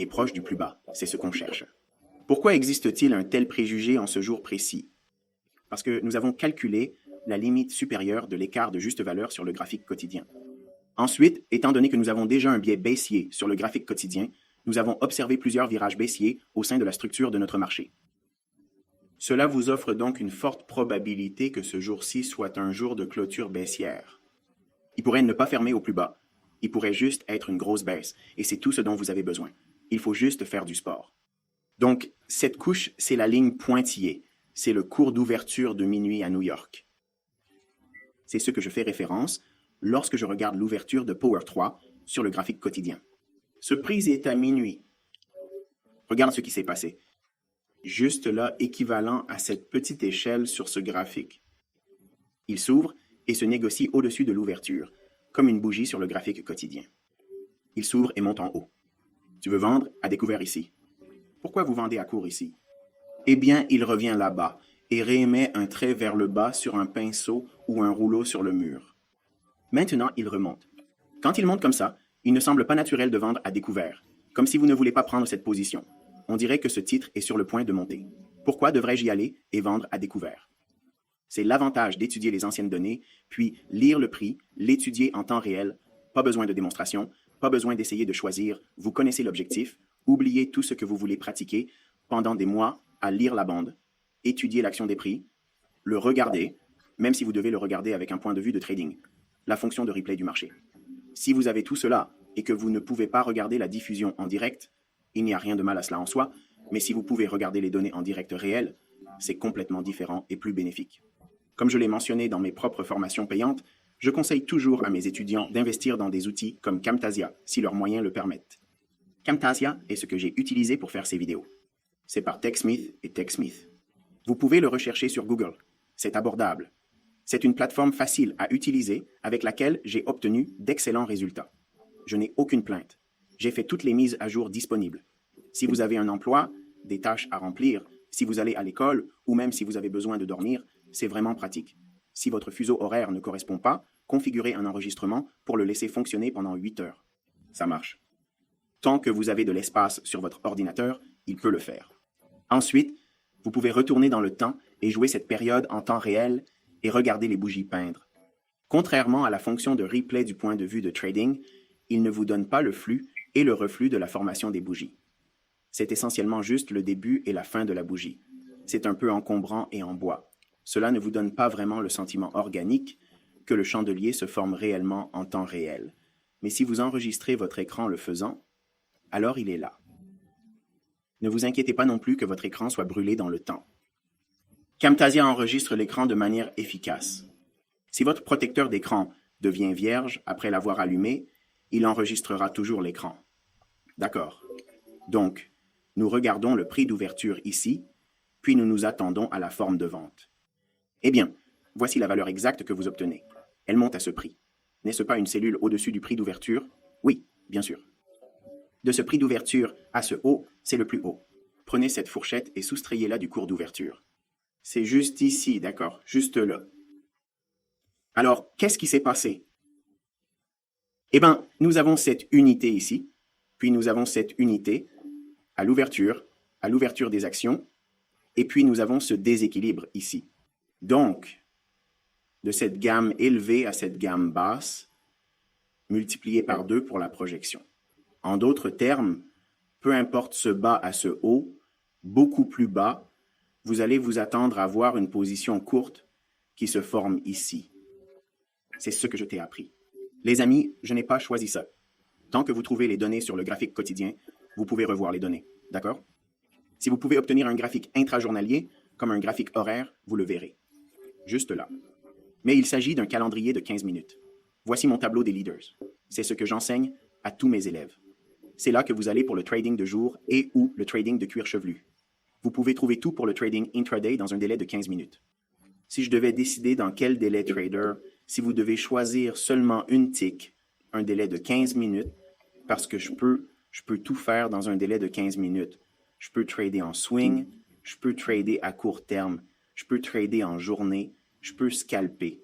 est proche du plus bas. C'est ce qu'on cherche. Pourquoi existe-t-il un tel préjugé en ce jour précis? Parce que nous avons calculé la limite supérieure de l'écart de juste valeur sur le graphique quotidien. Ensuite, étant donné que nous avons déjà un biais baissier sur le graphique quotidien, nous avons observé plusieurs virages baissiers au sein de la structure de notre marché. Cela vous offre donc une forte probabilité que ce jour-ci soit un jour de clôture baissière. Il pourrait ne pas fermer au plus bas. Il pourrait juste être une grosse baisse, et c'est tout ce dont vous avez besoin. Il faut juste faire du sport. Donc, cette couche, c'est la ligne pointillée. C'est le cours d'ouverture de minuit à New York. C'est ce que je fais référence lorsque je regarde l'ouverture de Power 3 sur le graphique quotidien. Ce prix est à minuit. Regarde ce qui s'est passé. Juste là, équivalent à cette petite échelle sur ce graphique. Il s'ouvre et se négocie au-dessus de l'ouverture, comme une bougie sur le graphique quotidien. Il s'ouvre et monte en haut. Tu veux vendre à découvert ici. Pourquoi vous vendez à court ici? Eh bien, il revient là-bas et réémet un trait vers le bas sur un pinceau ou un rouleau sur le mur. Maintenant, il remonte. Quand il monte comme ça, il ne semble pas naturel de vendre à découvert, comme si vous ne voulez pas prendre cette position. On dirait que ce titre est sur le point de monter. Pourquoi devrais-je y aller et vendre à découvert? C'est l'avantage d'étudier les anciennes données, puis lire le prix, l'étudier en temps réel. Pas besoin de démonstration, pas besoin d'essayer de choisir. Vous connaissez l'objectif. Oubliez tout ce que vous voulez pratiquer pendant des mois à lire la bande, étudier l'action des prix, le regarder, même si vous devez le regarder avec un point de vue de trading, la fonction de replay du marché. Si vous avez tout cela et que vous ne pouvez pas regarder la diffusion en direct, il n'y a rien de mal à cela en soi, mais si vous pouvez regarder les données en direct réel, c'est complètement différent et plus bénéfique. Comme je l'ai mentionné dans mes propres formations payantes, je conseille toujours à mes étudiants d'investir dans des outils comme Camtasia, si leurs moyens le permettent. Camtasia est ce que j'ai utilisé pour faire ces vidéos. C'est par TechSmith et TechSmith. Vous pouvez le rechercher sur Google. C'est abordable. C'est une plateforme facile à utiliser avec laquelle j'ai obtenu d'excellents résultats. Je n'ai aucune plainte. J'ai fait toutes les mises à jour disponibles. Si vous avez un emploi, des tâches à remplir, si vous allez à l'école ou même si vous avez besoin de dormir, c'est vraiment pratique. Si votre fuseau horaire ne correspond pas, configurez un enregistrement pour le laisser fonctionner pendant 8 heures. Ça marche. Tant que vous avez de l'espace sur votre ordinateur, il peut le faire. Ensuite, vous pouvez retourner dans le temps et jouer cette période en temps réel et regarder les bougies peindre. Contrairement à la fonction de replay du point de vue de trading, il ne vous donne pas le flux et le reflux de la formation des bougies. C'est essentiellement juste le début et la fin de la bougie. C'est un peu encombrant et en bois. Cela ne vous donne pas vraiment le sentiment organique que le chandelier se forme réellement en temps réel. Mais si vous enregistrez votre écran le faisant, alors il est là. Ne vous inquiétez pas non plus que votre écran soit brûlé dans le temps. Camtasia enregistre l'écran de manière efficace. Si votre protecteur d'écran devient vierge après l'avoir allumé, il enregistrera toujours l'écran. D'accord. Donc, nous regardons le prix d'ouverture ici, puis nous nous attendons à la forme de vente. Eh bien, voici la valeur exacte que vous obtenez. Elle monte à ce prix. N'est-ce pas une cellule au-dessus du prix d'ouverture? Oui, bien sûr. De ce prix d'ouverture à ce haut, c'est le plus haut. Prenez cette fourchette et soustrayez-la du cours d'ouverture. C'est juste ici, d'accord, juste là. Alors, qu'est-ce qui s'est passé? Eh bien, nous avons cette unité ici, puis nous avons cette unité à l'ouverture des actions, et puis nous avons ce déséquilibre ici. Donc, de cette gamme élevée à cette gamme basse, multiplié par 2 pour la projection. En d'autres termes, peu importe ce bas à ce haut, beaucoup plus bas, vous allez vous attendre à voir une position courte qui se forme ici. C'est ce que je t'ai appris. Les amis, je n'ai pas choisi ça. Tant que vous trouvez les données sur le graphique quotidien, vous pouvez revoir les données, d'accord? Si vous pouvez obtenir un graphique intrajournalier, comme un graphique horaire, vous le verrez. Juste là. Mais il s'agit d'un calendrier de 15 minutes. Voici mon tableau des leaders. C'est ce que j'enseigne à tous mes élèves. C'est là que vous allez pour le trading de jour et ou le trading de cuir chevelu. Vous pouvez trouver tout pour le trading intraday dans un délai de 15 minutes. Si je devais décider dans quel délai trader, si vous devez choisir seulement une tick, un délai de 15 minutes, parce que je peux tout faire dans un délai de 15 minutes. Je peux trader en swing, je peux trader à court terme, je peux trader en journée, je peux scalper.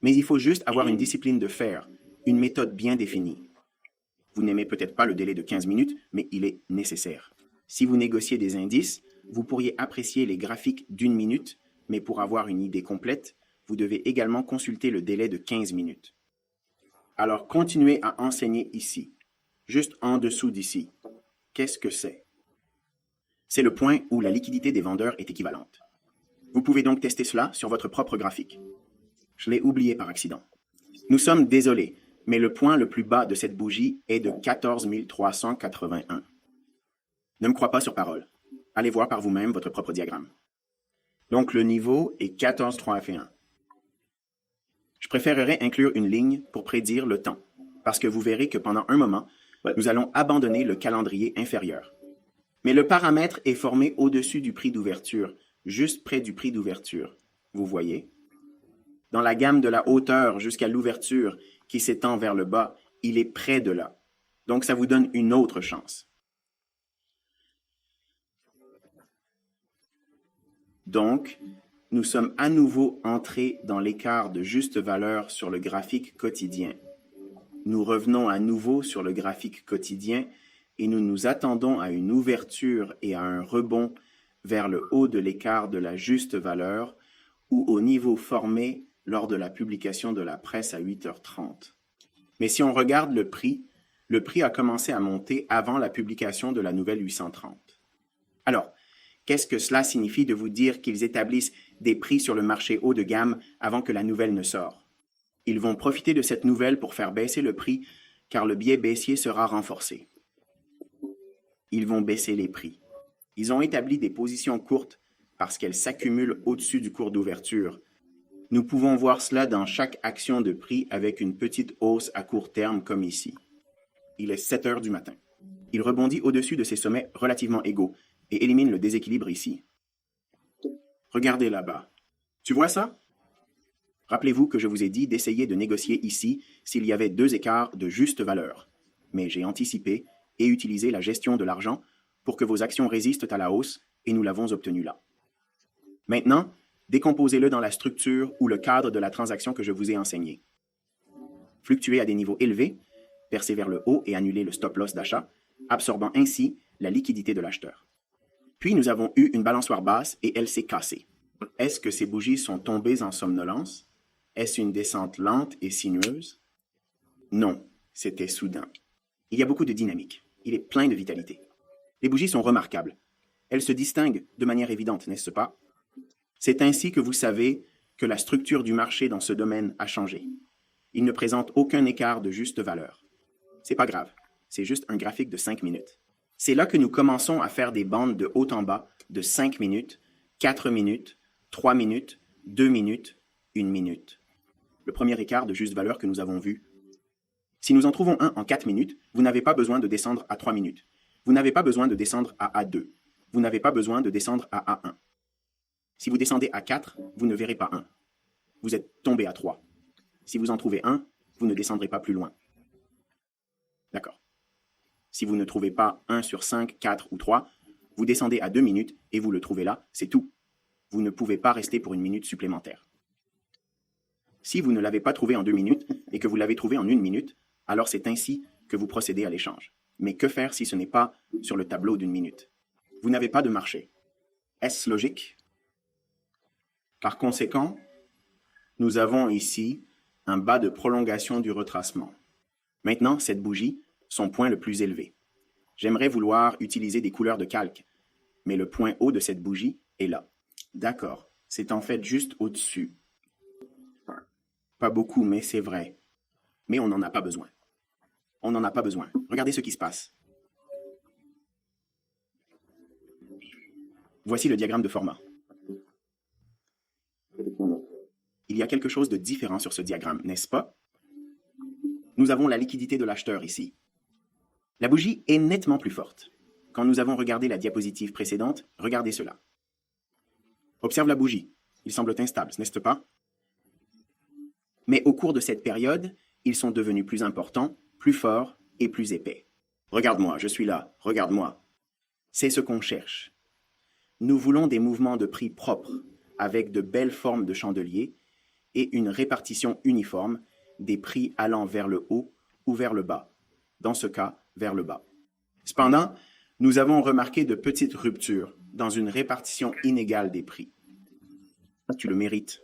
Mais il faut juste avoir une discipline de fer, une méthode bien définie. Vous n'aimez peut-être pas le délai de 15 minutes, mais il est nécessaire. Si vous négociez des indices, vous pourriez apprécier les graphiques d'1 minute, mais pour avoir une idée complète, vous devez également consulter le délai de 15 minutes. Alors continuez à enseigner ici, juste en dessous d'ici. Qu'est-ce que c'est? C'est le point où la liquidité des vendeurs est équivalente. Vous pouvez donc tester cela sur votre propre graphique. Je l'ai oublié par accident. Nous sommes désolés, mais le point le plus bas de cette bougie est de 14 381. Ne me crois pas sur parole. Allez voir par vous-même votre propre diagramme. Donc le niveau est 14 381. Je préférerais inclure une ligne pour prédire le temps, parce que vous verrez que pendant un moment, nous allons abandonner le calendrier inférieur. Mais le paramètre est formé au-dessus du prix d'ouverture, juste près du prix d'ouverture. Vous voyez? Dans la gamme de la hauteur jusqu'à l'ouverture qui s'étend vers le bas, il est près de là. Donc ça vous donne une autre chance. Donc, nous sommes à nouveau entrés dans l'écart de juste valeur sur le graphique quotidien. Nous revenons à nouveau sur le graphique quotidien et nous nous attendons à une ouverture et à un rebond vers le haut de l'écart de la juste valeur ou au niveau formé lors de la publication de la presse à 8h30. Mais si on regarde le prix a commencé à monter avant la publication de la nouvelle 830. Alors, qu'est-ce que cela signifie de vous dire qu'ils établissent des prix sur le marché haut de gamme avant que la nouvelle ne sorte? Ils vont profiter de cette nouvelle pour faire baisser le prix, car le biais baissier sera renforcé. Ils vont baisser les prix. Ils ont établi des positions courtes parce qu'elles s'accumulent au-dessus du cours d'ouverture. Nous pouvons voir cela dans chaque action de prix avec une petite hausse à court terme comme ici. Il est 7 heures du matin. Il rebondit au-dessus de ces sommets relativement égaux et élimine le déséquilibre ici. Regardez là-bas. Tu vois ça? Rappelez-vous que je vous ai dit d'essayer de négocier ici s'il y avait deux écarts de juste valeur. Mais j'ai anticipé et utilisé la gestion de l'argent pour que vos actions résistent à la hausse et nous l'avons obtenu là. Maintenant, décomposez-le dans la structure ou le cadre de la transaction que je vous ai enseigné. Fluctuer à des niveaux élevés, percer vers le haut et annuler le stop-loss d'achat, absorbant ainsi la liquidité de l'acheteur. Puis nous avons eu une balançoire basse et elle s'est cassée. Est-ce que ces bougies sont tombées en somnolence? Est-ce une descente lente et sinueuse? Non, c'était soudain. Il y a beaucoup de dynamique. Il est plein de vitalité. Les bougies sont remarquables. Elles se distinguent de manière évidente, n'est-ce pas? C'est ainsi que vous savez que la structure du marché dans ce domaine a changé. Il ne présente aucun écart de juste valeur. C'est pas grave, c'est juste un graphique de 5 minutes. C'est là que nous commençons à faire des bandes de haut en bas de 5 minutes, 4 minutes, 3 minutes, 2 minutes, 1 minute. Le premier écart de juste valeur que nous avons vu. Si nous en trouvons un en 4 minutes, vous n'avez pas besoin de descendre à 3 minutes. Vous n'avez pas besoin de descendre à A2. Vous n'avez pas besoin de descendre à A1. Si vous descendez à 4, vous ne verrez pas 1. Vous êtes tombé à 3. Si vous en trouvez un, vous ne descendrez pas plus loin. D'accord. Si vous ne trouvez pas 1 sur 5, 4 ou 3, vous descendez à 2 minutes et vous le trouvez là, c'est tout. Vous ne pouvez pas rester pour 1 minute supplémentaire. Si vous ne l'avez pas trouvé en 2 minutes et que vous l'avez trouvé en 1 minute, alors c'est ainsi que vous procédez à l'échange. Mais que faire si ce n'est pas sur le tableau d'1 minute? Vous n'avez pas de marché. Est-ce logique? Par conséquent, nous avons ici un bas de prolongation du retracement. Maintenant, cette bougie, son point le plus élevé. J'aimerais vouloir utiliser des couleurs de calque, mais le point haut de cette bougie est là. D'accord, c'est en fait juste au-dessus. Pas beaucoup, mais c'est vrai. Mais on n'en a pas besoin. On n'en a pas besoin. Regardez ce qui se passe. Voici le diagramme de format. Il y a quelque chose de différent sur ce diagramme, n'est-ce pas? Nous avons la liquidité de l'acheteur ici. La bougie est nettement plus forte. Quand nous avons regardé la diapositive précédente, regardez cela. Observe la bougie. Ils semblent instables, n'est-ce pas? Mais au cours de cette période, ils sont devenus plus importants, plus forts et plus épais. Regarde-moi, je suis là, regarde-moi. C'est ce qu'on cherche. Nous voulons des mouvements de prix propres, avec de belles formes de chandeliers et une répartition uniforme des prix allant vers le haut ou vers le bas. dans ce cas vers le bas. Cependant, nous avons remarqué de petites ruptures dans une répartition inégale des prix. Tu le mérites.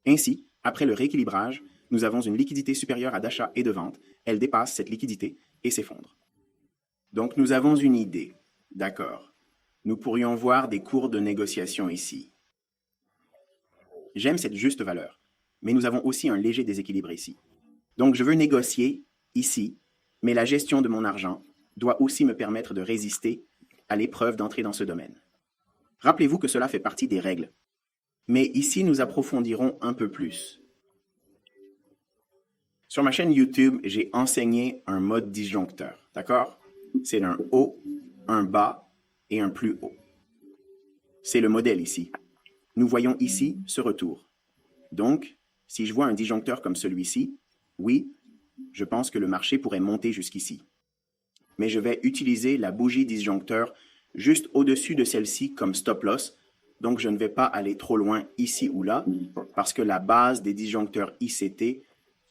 Ainsi, après le rééquilibrage, nous avons une liquidité supérieure à d'achat et de vente. Elle dépasse cette liquidité et s'effondre. Donc, nous avons une idée. D'accord. Nous pourrions voir des cours de négociation ici. J'aime cette juste valeur, mais nous avons aussi un léger déséquilibre ici. Donc, je veux négocier ici, mais la gestion de mon argent doit aussi me permettre de résister à l'épreuve d'entrer dans ce domaine. Rappelez-vous que cela fait partie des règles. Mais ici, nous approfondirons un peu plus. Sur ma chaîne YouTube, j'ai enseigné un mode disjoncteur, d'accord? C'est un haut, un bas et un plus haut. C'est le modèle ici. Nous voyons ici ce retour. Donc, si je vois un disjoncteur comme celui-ci, oui, je pense que le marché pourrait monter jusqu'ici. Mais je vais utiliser la bougie disjoncteur juste au-dessus de celle-ci comme stop loss, donc je ne vais pas aller trop loin ici ou là, parce que la base des disjoncteurs ICT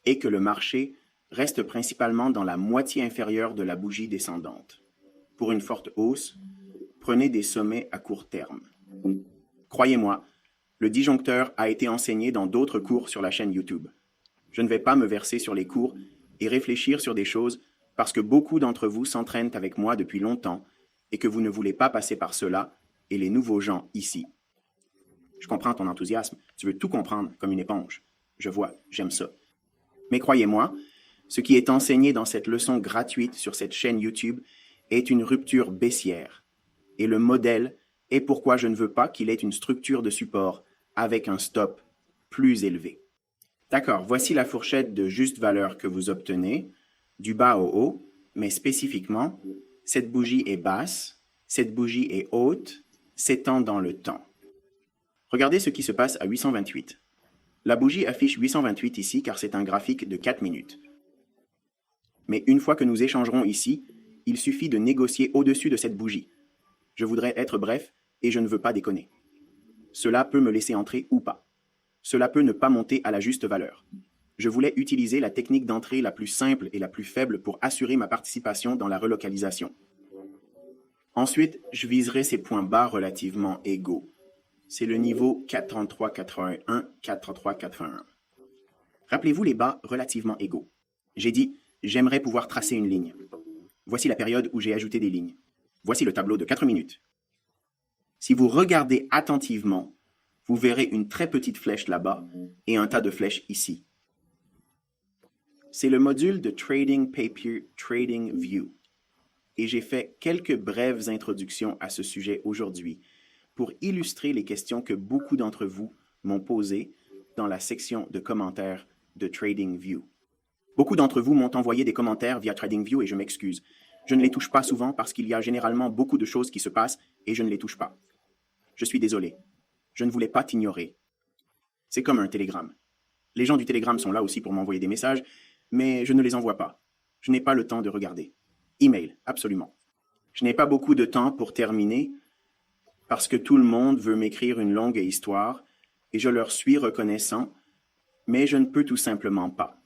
est que le marché reste principalement dans la moitié inférieure de la bougie descendante. Pour une forte hausse, prenez des sommets à court terme. Croyez-moi, le disjoncteur a été enseigné dans d'autres cours sur la chaîne YouTube. Je ne vais pas me verser sur les cours et réfléchir sur des choses parce que beaucoup d'entre vous s'entraînent avec moi depuis longtemps et que vous ne voulez pas passer par cela et les nouveaux gens ici. Je comprends ton enthousiasme, tu veux tout comprendre comme une éponge. Je vois, j'aime ça. Mais croyez-moi, ce qui est enseigné dans cette leçon gratuite sur cette chaîne YouTube est une rupture baissière. Et le modèle est pourquoi je ne veux pas qu'il ait une structure de support avec un stop plus élevé. D'accord, voici la fourchette de juste valeur que vous obtenez, du bas au haut, mais spécifiquement, cette bougie est basse, cette bougie est haute, s'étend dans le temps. Regardez ce qui se passe à 828. La bougie affiche 828 ici car c'est un graphique de 4 minutes. Mais une fois que nous échangerons ici, il suffit de négocier au-dessus de cette bougie. Je voudrais être bref et je ne veux pas déconner. Cela peut me laisser entrer ou pas. Cela peut ne pas monter à la juste valeur. Je voulais utiliser la technique d'entrée la plus simple et la plus faible pour assurer ma participation dans la relocalisation. Ensuite, je viserai ces points bas relativement égaux. C'est le niveau 433,81, 433,81. Rappelez-vous les bas relativement égaux. J'ai dit, j'aimerais pouvoir tracer une ligne. Voici la période où j'ai ajouté des lignes. Voici le tableau de 4 minutes. Si vous regardez attentivement, vous verrez une très petite flèche là-bas et un tas de flèches ici. C'est le module de Trading Papier Trading View. Et j'ai fait quelques brèves introductions à ce sujet aujourd'hui pour illustrer les questions que beaucoup d'entre vous m'ont posées dans la section de commentaires de TradingView. Beaucoup d'entre vous m'ont envoyé des commentaires via TradingView et je m'excuse. Je ne les touche pas souvent parce qu'il y a généralement beaucoup de choses qui se passent et je ne les touche pas. Je suis désolé. Je ne voulais pas t'ignorer. C'est comme un télégramme. Les gens du télégramme sont là aussi pour m'envoyer des messages, mais je ne les envoie pas. Je n'ai pas le temps de regarder. Email, absolument. Je n'ai pas beaucoup de temps pour terminer parce que tout le monde veut m'écrire une longue histoire et je leur suis reconnaissant, mais je ne peux tout simplement pas.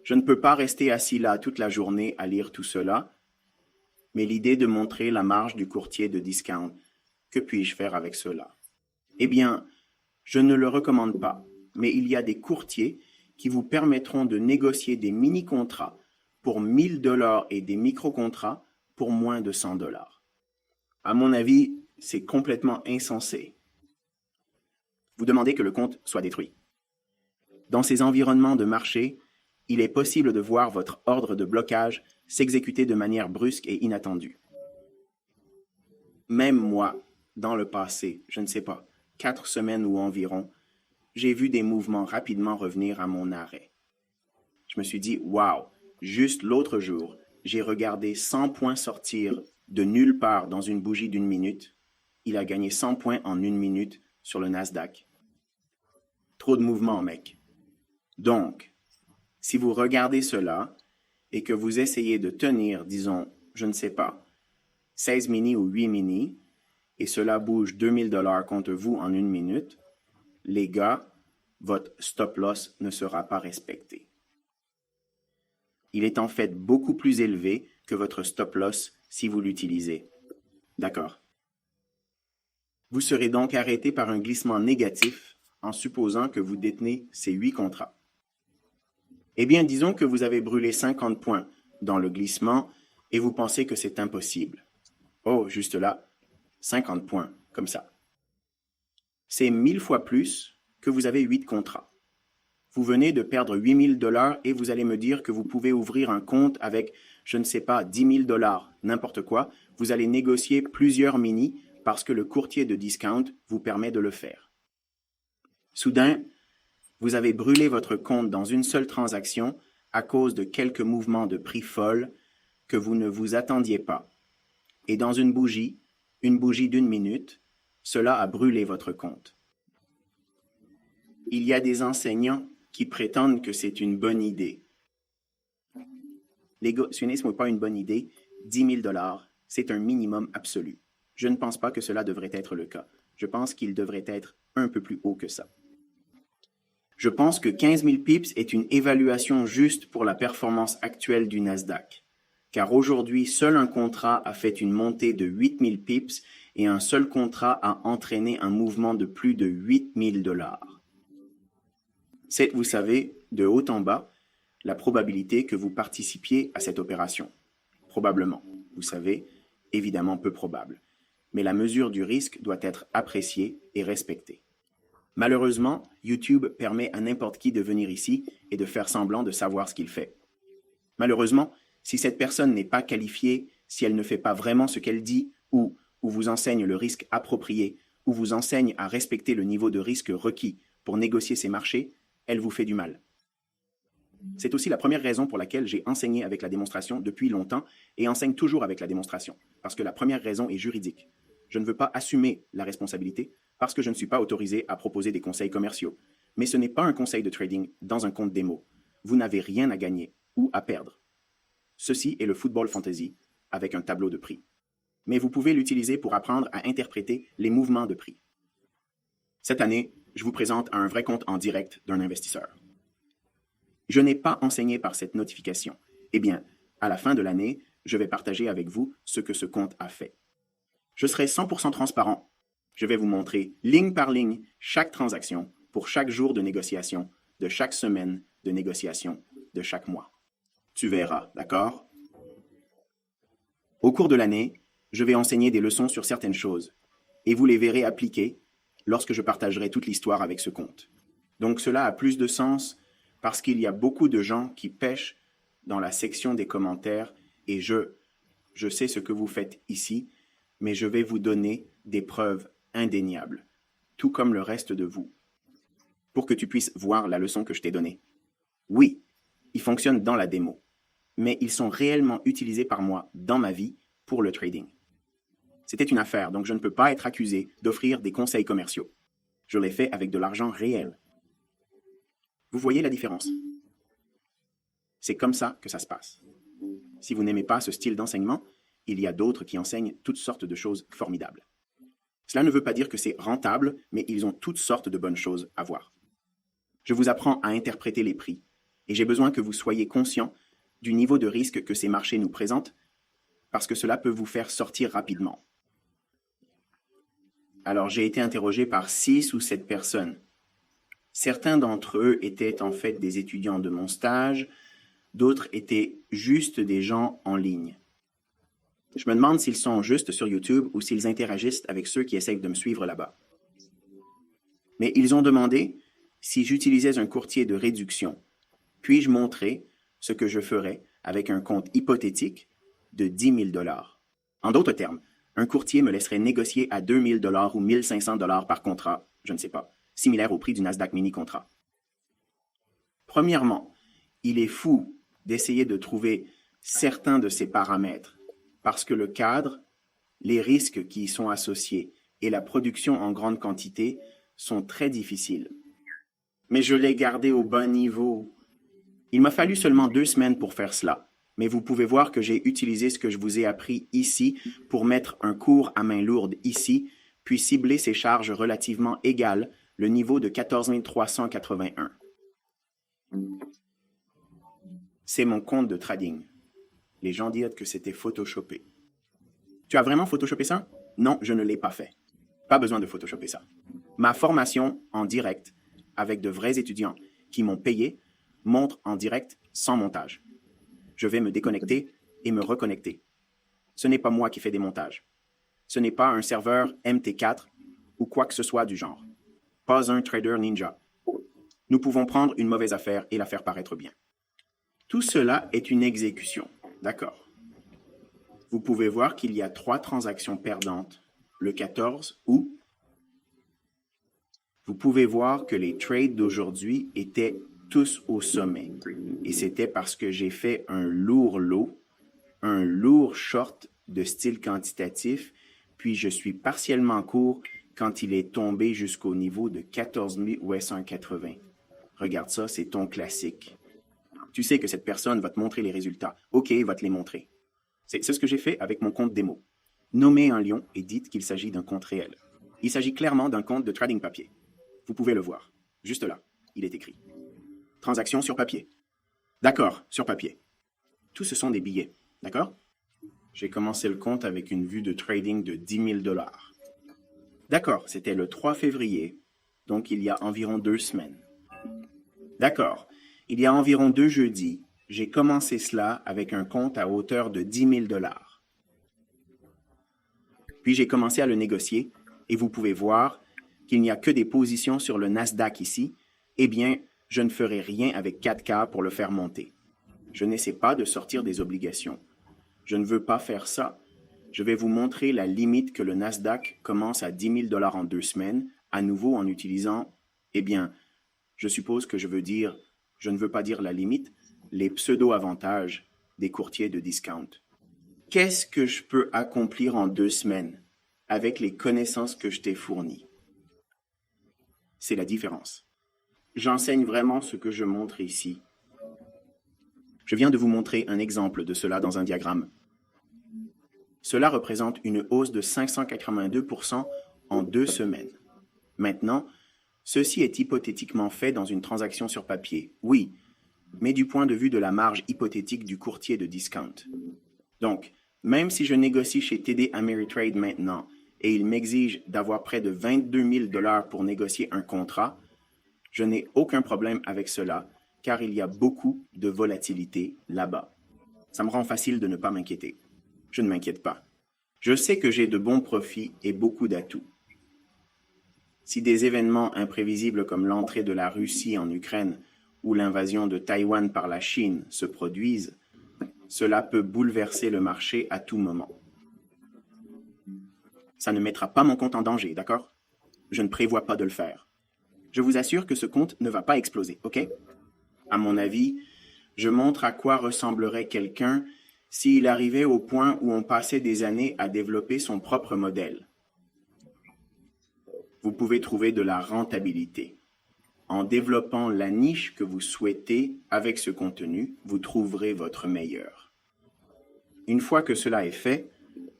Je ne peux pas rester assis là toute la journée à lire tout cela, mais l'idée de montrer la marge du courtier de discount, que puis-je faire avec cela? Eh bien, je ne le recommande pas, mais il y a des courtiers qui vous permettront de négocier des mini-contrats pour 1 000 $ et des micro-contrats pour moins de 100 $. À mon avis, c'est complètement insensé. Vous demandez que le compte soit détruit. Dans ces environnements de marché, il est possible de voir votre ordre de blocage s'exécuter de manière brusque et inattendue. Même moi, dans le passé, je ne sais pas, 4 semaines ou environ, j'ai vu des mouvements rapidement revenir à mon arrêt. Je me suis dit, waouh, juste l'autre jour, j'ai regardé 100 points sortir de nulle part dans une bougie d'1 minute. Il a gagné 100 points en 1 minute sur le Nasdaq. Trop de mouvements, mec. Donc, si vous regardez cela et que vous essayez de tenir, disons, je ne sais pas, 16 mini ou 8 mini, et cela bouge 2 000 $ contre vous en 1 minute, les gars, votre stop loss ne sera pas respecté. Il est en fait beaucoup plus élevé que votre stop loss si vous l'utilisez. D'accord. Vous serez donc arrêté par un glissement négatif en supposant que vous détenez ces 8 contrats. Eh bien, disons que vous avez brûlé 50 points dans le glissement et vous pensez que c'est impossible. Oh, juste là, 50 points, comme ça. C'est 1000 fois plus que vous avez 8 contrats. Vous venez de perdre 8 000 $ et vous allez me dire que vous pouvez ouvrir un compte avec, je ne sais pas, 10 000 $, n'importe quoi. Vous allez négocier plusieurs mini parce que le courtier de discount vous permet de le faire. Soudain, vous avez brûlé votre compte dans une seule transaction à cause de quelques mouvements de prix folles que vous ne vous attendiez pas. Et dans une bougie d'1 minute, cela a brûlé votre compte. Il y a des enseignants qui prétendent que c'est une bonne idée. L'égotionnisme n'est pas une bonne idée. 10 000 $, c'est un minimum absolu. Je ne pense pas que cela devrait être le cas. Je pense qu'il devrait être un peu plus haut que ça. Je pense que 15 000 pips est une évaluation juste pour la performance actuelle du Nasdaq. Car aujourd'hui, seul un contrat a fait une montée de 8 000 pips et un seul contrat a entraîné un mouvement de plus de 8 000 $. C'est, vous savez, de haut en bas, la probabilité que vous participiez à cette opération. Probablement, vous savez, évidemment peu probable. Mais la mesure du risque doit être appréciée et respectée. Malheureusement, YouTube permet à n'importe qui de venir ici et de faire semblant de savoir ce qu'il fait. Malheureusement, si cette personne n'est pas qualifiée, si elle ne fait pas vraiment ce qu'elle dit, ou vous enseigne le risque approprié, ou vous enseigne à respecter le niveau de risque requis pour négocier ces marchés, elle vous fait du mal. C'est aussi la première raison pour laquelle j'ai enseigné avec la démonstration depuis longtemps et enseigne toujours avec la démonstration, parce que la première raison est juridique. Je ne veux pas assumer la responsabilité parce que je ne suis pas autorisé à proposer des conseils commerciaux. Mais ce n'est pas un conseil de trading dans un compte démo. Vous n'avez rien à gagner ou à perdre. Ceci est le football fantasy avec un tableau de prix. Mais vous pouvez l'utiliser pour apprendre à interpréter les mouvements de prix. Cette année, je vous présente un vrai compte en direct d'un investisseur. Je n'ai pas enseigné par cette notification. Eh bien, à la fin de l'année, je vais partager avec vous ce que ce compte a fait. Je serai 100% transparent. Je vais vous montrer ligne par ligne chaque transaction pour chaque jour de négociation, de chaque semaine de négociation, de chaque mois. Tu verras, d'accord? Au cours de l'année, je vais enseigner des leçons sur certaines choses et vous les verrez appliquées lorsque je partagerai toute l'histoire avec ce compte. Donc cela a plus de sens parce qu'il y a beaucoup de gens qui pêchent dans la section des commentaires et je sais ce que vous faites ici, mais je vais vous donner des preuves indéniables, tout comme le reste de vous, pour que tu puisses voir la leçon que je t'ai donnée. Oui, ils fonctionnent dans la démo, mais ils sont réellement utilisés par moi dans ma vie pour le trading. C'était une affaire, donc je ne peux pas être accusé d'offrir des conseils commerciaux. Je l'ai fait avec de l'argent réel. Vous voyez la différence? C'est comme ça que ça se passe. Si vous n'aimez pas ce style d'enseignement, il y a d'autres qui enseignent toutes sortes de choses formidables. Cela ne veut pas dire que c'est rentable, mais ils ont toutes sortes de bonnes choses à voir. Je vous apprends à interpréter les prix, et j'ai besoin que vous soyez conscient du niveau de risque que ces marchés nous présentent, parce que cela peut vous faire sortir rapidement. Alors j'ai été interrogé par 6 ou 7 personnes. Certains d'entre eux étaient en fait des étudiants de mon stage, d'autres étaient juste des gens en ligne. Je me demande s'ils sont juste sur YouTube ou s'ils interagissent avec ceux qui essayent de me suivre là-bas. Mais ils ont demandé si j'utilisais un courtier de réduction. Puis-je montrer ce que je ferais avec un compte hypothétique de 10 000 $. En d'autres termes, un courtier me laisserait négocier à 2 000 $ ou 1 500 $ par contrat, je ne sais pas, similaire au prix du Nasdaq mini contrat. Premièrement, il est fou d'essayer de trouver certains de ces paramètres, parce que le cadre, les risques qui y sont associés et la production en grande quantité sont très difficiles. Mais je l'ai gardé au bon niveau. Il m'a fallu seulement 2 semaines pour faire cela, mais vous pouvez voir que j'ai utilisé ce que je vous ai appris ici pour mettre un cours à main lourde ici, puis cibler ces charges relativement égales, le niveau de 14 381. C'est mon compte de trading. Les gens disent que c'était photoshopé. Tu as vraiment photoshopé ça? Non, je ne l'ai pas fait. Pas besoin de photoshopper ça. Ma formation en direct, avec de vrais étudiants qui m'ont payé, montre en direct sans montage. Je vais me déconnecter et me reconnecter. Ce n'est pas moi qui fais des montages. Ce n'est pas un serveur MT4 ou quoi que ce soit du genre. Pas un trader ninja. Nous pouvons prendre une mauvaise affaire et la faire paraître bien. Tout cela est une exécution, d'accord. Vous pouvez voir qu'il y a 3 transactions perdantes, le 14 août. Vous pouvez voir que les trades d'aujourd'hui étaient tous au sommet. Et c'était parce que j'ai fait un lourd lot, un lourd short de style quantitatif, puis je suis partiellement court quand il est tombé jusqu'au niveau de 14 880. Regarde ça, c'est ton classique. Tu sais que cette personne va te montrer les résultats. OK, il va te les montrer. C'est ce que j'ai fait avec mon compte démo. Nommez un lion et dites qu'il s'agit d'un compte réel. Il s'agit clairement d'un compte de trading papier. Vous pouvez le voir. Juste là, il est écrit. Transaction sur papier. D'accord, sur papier. Tout ce sont des billets, d'accord? J'ai commencé le compte avec une vue de trading de 10 000 $. D'accord, c'était le 3 février, donc il y a environ 2 semaines. D'accord, il y a environ 2 jeudis, j'ai commencé cela avec un compte à hauteur de 10 000 $. Puis j'ai commencé à le négocier, et vous pouvez voir qu'il n'y a que des positions sur le Nasdaq ici. Eh bien, je ne ferai rien avec 4K pour le faire monter. Je n'essaie pas de sortir des obligations. Je ne veux pas faire ça. Je vais vous montrer la limite que le Nasdaq commence à 10 000 $ en 2 semaines, à nouveau en utilisant, eh bien, je suppose que je veux dire, je ne veux pas dire la limite, les pseudo-avantages des courtiers de discount. Qu'est-ce que je peux accomplir en 2 semaines avec les connaissances que je t'ai fournies? C'est la différence. J'enseigne vraiment ce que je montre ici. Je viens de vous montrer un exemple de cela dans un diagramme. Cela représente une hausse de 582% en 2 semaines. Maintenant, ceci est hypothétiquement fait dans une transaction sur papier, oui, mais du point de vue de la marge hypothétique du courtier de discount. Donc, même si je négocie chez TD Ameritrade maintenant et il m'exige d'avoir près de 22 000 $ pour négocier un contrat, je n'ai aucun problème avec cela, car il y a beaucoup de volatilité là-bas. Ça me rend facile de ne pas m'inquiéter. Je ne m'inquiète pas. Je sais que j'ai de bons profits et beaucoup d'atouts. Si des événements imprévisibles comme l'entrée de la Russie en Ukraine ou l'invasion de Taïwan par la Chine se produisent, cela peut bouleverser le marché à tout moment. Ça ne mettra pas mon compte en danger, d'accord? Je ne prévois pas de le faire. Je vous assure que ce compte ne va pas exploser, ok? À mon avis, je montre à quoi ressemblerait quelqu'un s'il arrivait au point où on passait des années à développer son propre modèle. Vous pouvez trouver de la rentabilité. En développant la niche que vous souhaitez avec ce contenu, vous trouverez votre meilleur. Une fois que cela est fait,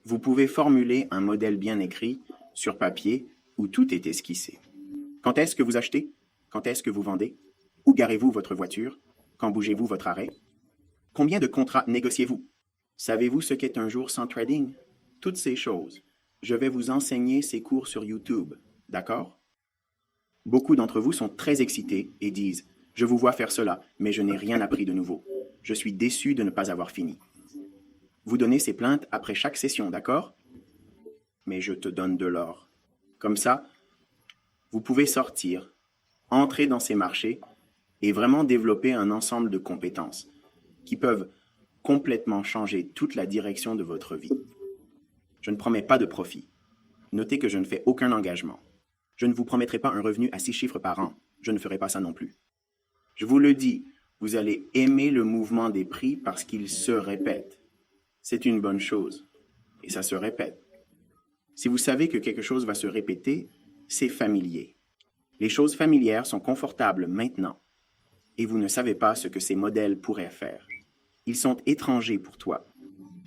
vous pouvez formuler un modèle bien écrit sur papier où tout est esquissé. Quand est-ce que vous achetez? Quand est-ce que vous vendez? Où garez-vous votre voiture? Quand bougez-vous votre arrêt? Combien de contrats négociez-vous? Savez-vous ce qu'est un jour sans trading? Toutes ces choses. Je vais vous enseigner ces cours sur YouTube, d'accord? Beaucoup d'entre vous sont très excités et disent « Je vous vois faire cela, mais je n'ai rien appris de nouveau. Je suis déçu de ne pas avoir fini. » Vous donnez ces plaintes après chaque session, d'accord? Mais je te donne de l'or. Comme ça, vous pouvez sortir, entrer dans ces marchés et vraiment développer un ensemble de compétences qui peuvent complètement changer toute la direction de votre vie. Je ne promets pas de profit. Notez que je ne fais aucun engagement. Je ne vous promettrai pas un revenu à 6 chiffres par an. Je ne ferai pas ça non plus. Je vous le dis, vous allez aimer le mouvement des prix parce qu'il se répète. C'est une bonne chose. Et ça se répète. Si vous savez que quelque chose va se répéter, c'est familier. Les choses familières sont confortables maintenant. Et vous ne savez pas ce que ces modèles pourraient faire. Ils sont étrangers pour toi.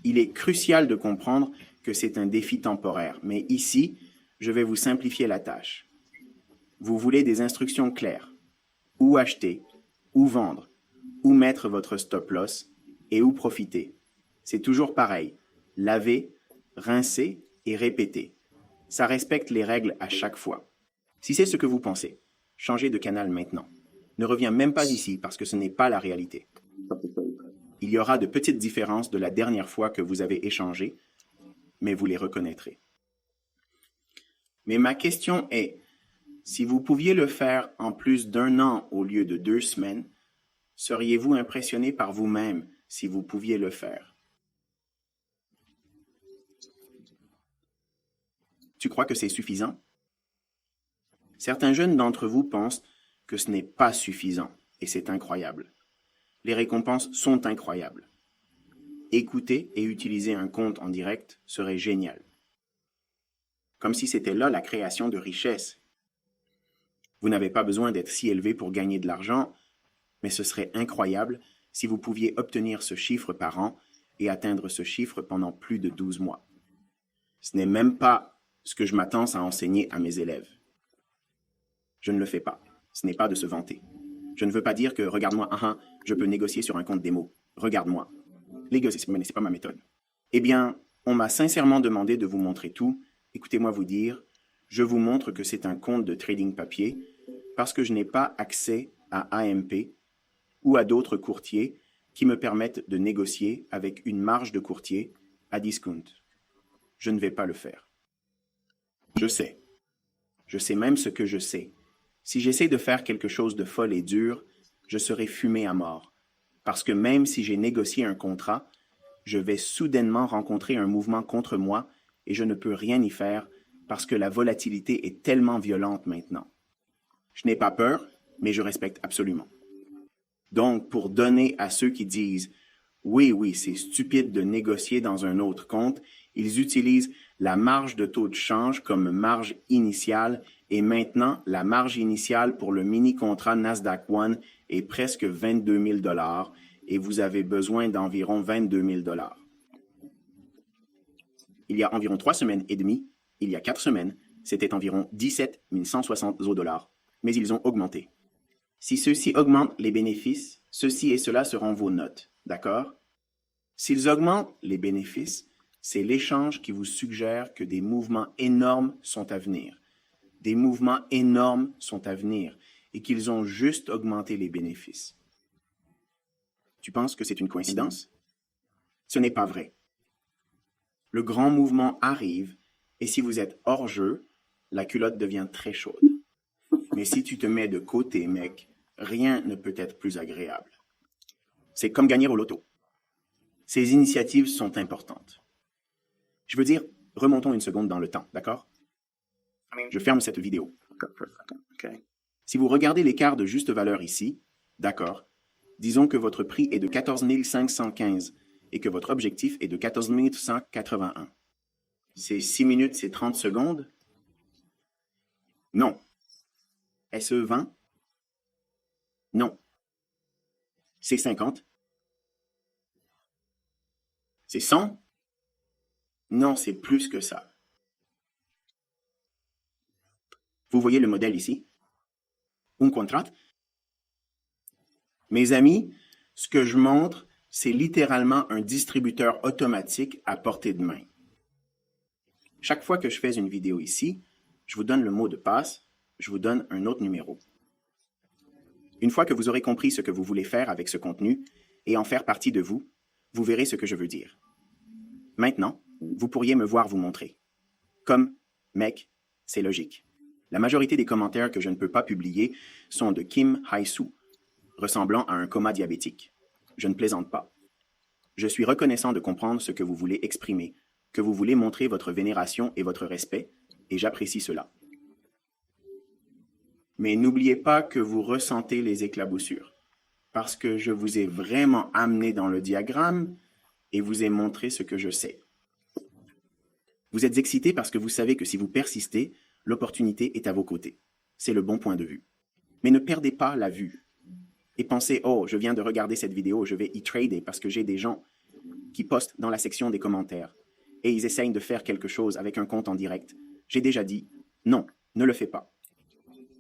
Il est crucial de comprendre que c'est un défi temporaire. Mais ici, je vais vous simplifier la tâche. Vous voulez des instructions claires. Où acheter, où vendre, où mettre votre stop-loss et où profiter. C'est toujours pareil. Laver, rincer et répéter. Ça respecte les règles à chaque fois. Si c'est ce que vous pensez, changez de canal maintenant. Ne reviens même pas ici parce que ce n'est pas la réalité. Il y aura de petites différences de la dernière fois que vous avez échangé, mais vous les reconnaîtrez. Mais ma question est, si vous pouviez le faire en plus d'1 an au lieu de 2 semaines, seriez-vous impressionné par vous-même si vous pouviez le faire? Tu crois que c'est suffisant? Certains jeunes d'entre vous pensent que ce n'est pas suffisant, et c'est incroyable. Les récompenses sont incroyables. Écouter et utiliser un compte en direct serait génial. Comme si c'était là la création de richesse. Vous n'avez pas besoin d'être si élevé pour gagner de l'argent, mais ce serait incroyable si vous pouviez obtenir ce chiffre par an et atteindre ce chiffre pendant plus de 12 mois. Ce n'est même pas ce que je m'attends à enseigner à mes élèves. Je ne le fais pas. Ce n'est pas de se vanter. Je ne veux pas dire que, regarde-moi, je peux négocier sur un compte démo. Regarde-moi. Les gars, c'est pas ma méthode. Eh bien, on m'a sincèrement demandé de vous montrer tout. Écoutez-moi vous dire, je vous montre que c'est un compte de trading papier parce que je n'ai pas accès à AMP ou à d'autres courtiers qui me permettent de négocier avec une marge de courtier à discount. Je ne vais pas le faire. Je sais. Je sais même ce que je sais. Si j'essaie de faire quelque chose de folle et dur, je serai fumé à mort. Parce que même si j'ai négocié un contrat, je vais soudainement rencontrer un mouvement contre moi et je ne peux rien y faire parce que la volatilité est tellement violente maintenant. Je n'ai pas peur, mais je respecte absolument. Donc, pour donner à ceux qui disent « Oui, c'est stupide de négocier dans un autre compte », ils utilisent la marge de taux de change comme marge initiale et maintenant, la marge initiale pour le mini-contrat Nasdaq One est presque 22 000 $ et vous avez besoin d'environ 22 000 $. Il y a environ 3 semaines et demie, il y a 4 semaines, c'était environ 17 160 $, mais ils ont augmenté. Si ceux-ci augmentent les bénéfices, ceci et cela seront vos notes, d'accord? S'ils augmentent les bénéfices, c'est l'échange qui vous suggère que des mouvements énormes sont à venir. Des mouvements énormes sont à venir et qu'ils ont juste augmenté les bénéfices. Tu penses que c'est une coïncidence? Ce n'est pas vrai. Le grand mouvement arrive et si vous êtes hors jeu, la culotte devient très chaude. Mais si tu te mets de côté, mec, rien ne peut être plus agréable. C'est comme gagner au loto. Ces initiatives sont importantes. Je veux dire, remontons une seconde dans le temps, d'accord? Je ferme cette vidéo. Si vous regardez l'écart de juste valeur ici, d'accord, disons que votre prix est de 14 515 et que votre objectif est de 14 181. C'est 6 minutes, c'est 30 secondes? Non. Est-ce 20? Non. C'est 50? C'est 100? Non, c'est plus que ça. Vous voyez le modèle ici? Un contrat? Mes amis, ce que je montre, c'est littéralement un distributeur automatique à portée de main. Chaque fois que je fais une vidéo ici, je vous donne le mot de passe, je vous donne un autre numéro. Une fois que vous aurez compris ce que vous voulez faire avec ce contenu et en faire partie de vous, vous verrez ce que je veux dire. Maintenant, vous pourriez me voir vous montrer. Comme, mec, c'est logique. La majorité des commentaires que je ne peux pas publier sont de Kim Hai-soo, ressemblant à un coma diabétique. Je ne plaisante pas. Je suis reconnaissant de comprendre ce que vous voulez exprimer, que vous voulez montrer votre vénération et votre respect, et j'apprécie cela. Mais n'oubliez pas que vous ressentez les éclaboussures, parce que je vous ai vraiment amené dans le diagramme et vous ai montré ce que je sais. Vous êtes excité parce que vous savez que si vous persistez, l'opportunité est à vos côtés. C'est le bon point de vue. Mais ne perdez pas la vue. Et pensez, oh, je viens de regarder cette vidéo, je vais y trader parce que j'ai des gens qui postent dans la section des commentaires et ils essayent de faire quelque chose avec un compte en direct. J'ai déjà dit, non, ne le fais pas.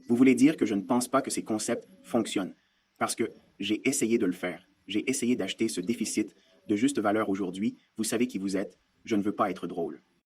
Vous voulez dire que je ne pense pas que ces concepts fonctionnent parce que J'ai essayé de le faire. J'ai essayé d'acheter ce déficit de juste valeur aujourd'hui. Vous savez qui vous êtes. Je ne veux pas être drôle.